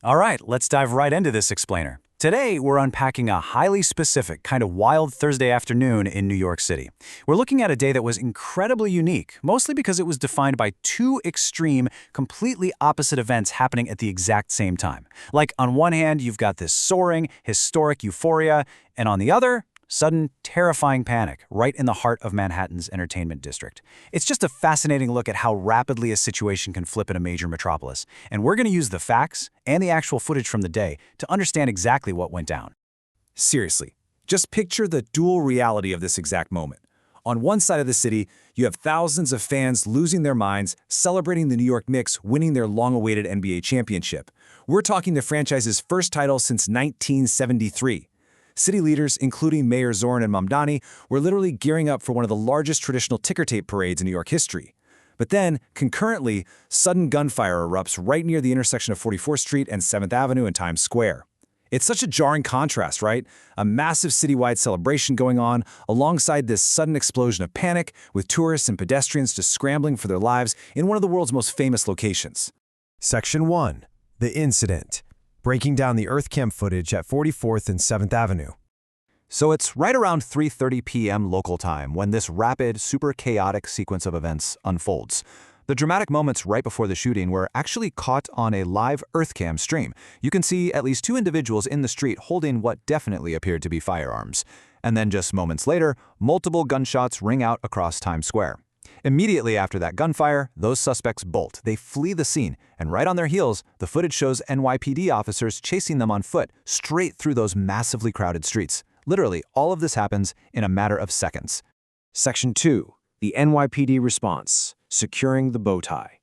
All right, let's dive right into this explainer. Today, we're unpacking a highly specific, kind of wild Thursday afternoon in New York City. We're looking at a day that was incredibly unique, mostly because it was defined by two extreme, completely opposite events happening at the exact same time. Like, on one hand, you've got this soaring, historic euphoria, and on the other, sudden, terrifying panic right in the heart of Manhattan's entertainment district. It's just a fascinating look at how rapidly a situation can flip in a major metropolis, and we're going to use the facts and the actual footage from the day to understand exactly what went down. Seriously, just picture the dual reality of this exact moment. On one side of the city, you have thousands of fans losing their minds, celebrating the New York Knicks winning their long-awaited NBA championship. We're talking the franchise's first title since 1973. City leaders, including Mayor Zoran and Mamdani, were literally gearing up for one of the largest traditional ticker tape parades in New York history. But then, concurrently, sudden gunfire erupts right near the intersection of 44th Street and 7th Avenue and Times Square. It's such a jarring contrast, right? A massive citywide celebration going on alongside this sudden explosion of panic, with tourists and pedestrians just scrambling for their lives in one of the world's most famous locations. Section 1. The Incident. Breaking down the Earth Cam footage at 44th and 7th Avenue. So it's right around 3:30 p.m. local time when this rapid, super chaotic sequence of events unfolds. The dramatic moments right before the shooting were actually caught on a live EarthCam stream. You can see at least two individuals in the street holding what definitely appeared to be firearms. And then just moments later, multiple gunshots ring out across Times Square. Immediately after that gunfire, those suspects bolt. They flee the scene, and right on their heels, the footage shows NYPD officers chasing them on foot straight through those massively crowded streets. Literally, all of this happens in a matter of seconds. Section 2. The NYPD response. Securing the bow tie.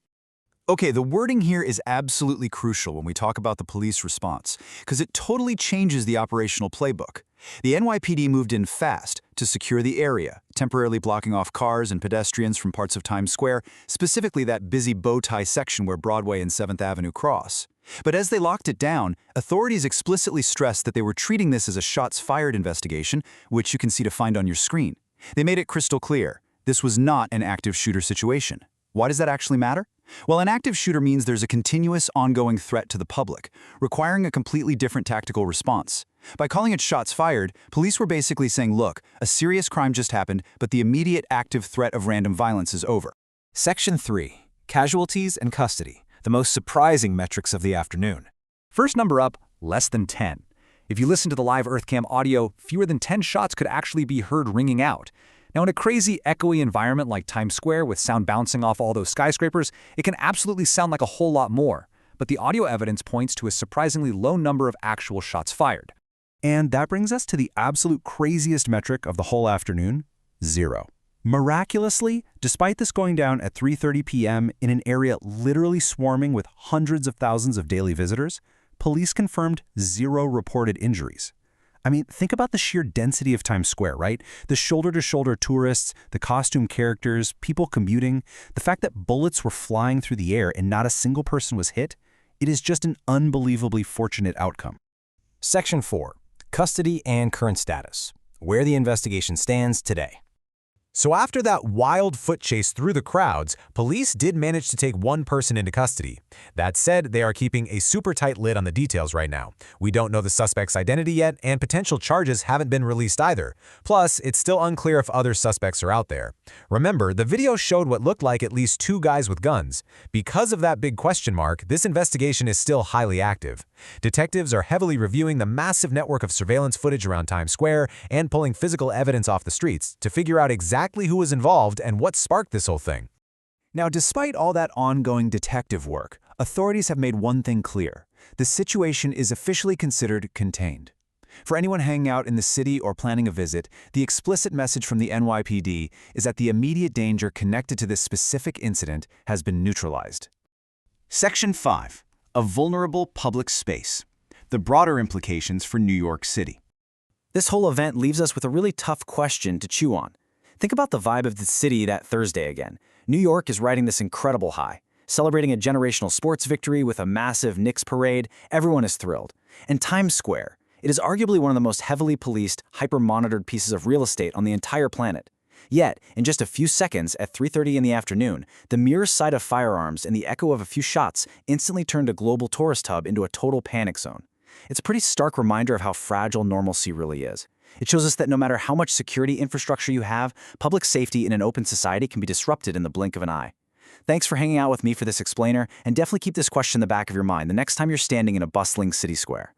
Okay, the wording here is absolutely crucial when we talk about the police response, because it totally changes the operational playbook. The NYPD moved in fast to secure the area, temporarily blocking off cars and pedestrians from parts of Times Square, specifically that busy bow tie section where Broadway and 7th Avenue cross. But as they locked it down, authorities explicitly stressed that they were treating this as a shots-fired investigation, which you can see to find on your screen. They made it crystal clear. This was not an active shooter situation. Why does that actually matter? Well, an active shooter means there's a continuous, ongoing threat to the public, requiring a completely different tactical response. By calling it shots fired, police were basically saying, look, a serious crime just happened, but the immediate active threat of random violence is over. Section 3. Casualties and custody, the most surprising metrics of the afternoon. First number up, less than 10. If you listen to the live EarthCam audio, fewer than 10 shots could actually be heard ringing out. Now, in a crazy, echoey environment like Times Square with sound bouncing off all those skyscrapers, it can absolutely sound like a whole lot more. But the audio evidence points to a surprisingly low number of actual shots fired. And that brings us to the absolute craziest metric of the whole afternoon, 0. Miraculously, despite this going down at 3:30 p.m. in an area literally swarming with hundreds of thousands of daily visitors, police confirmed 0 reported injuries. I mean, think about the sheer density of Times Square, right? The shoulder-to-shoulder tourists, the costume characters, people commuting, the fact that bullets were flying through the air and not a single person was hit, it is just an unbelievably fortunate outcome. Section 4. Custody and current status, where the investigation stands today. So after that wild foot chase through the crowds, police did manage to take one person into custody. That said, they are keeping a super tight lid on the details right now. We don't know the suspect's identity yet, and potential charges haven't been released either. Plus, it's still unclear if other suspects are out there. Remember, the video showed what looked like at least 2 guys with guns. Because of that big question mark, this investigation is still highly active. Detectives are heavily reviewing the massive network of surveillance footage around Times Square and pulling physical evidence off the streets to figure out exactly who was involved and what sparked this whole thing. Now, despite all that ongoing detective work, authorities have made one thing clear. The situation is officially considered contained. For anyone hanging out in the city or planning a visit, the explicit message from the NYPD is that the immediate danger connected to this specific incident has been neutralized. Section 5. A vulnerable public space. The broader implications for New York City. This whole event leaves us with a really tough question to chew on. Think about the vibe of the city that Thursday again. New York is riding this incredible high, celebrating a generational sports victory with a massive Knicks parade. Everyone is thrilled. And Times Square, it is arguably one of the most heavily policed, hyper-monitored pieces of real estate on the entire planet. Yet, in just a few seconds at 3:30 in the afternoon, the mere sight of firearms and the echo of a few shots instantly turned a global tourist hub into a total panic zone. It's a pretty stark reminder of how fragile normalcy really is. It shows us that no matter how much security infrastructure you have, public safety in an open society can be disrupted in the blink of an eye. Thanks for hanging out with me for this explainer, and definitely keep this question in the back of your mind the next time you're standing in a bustling city square.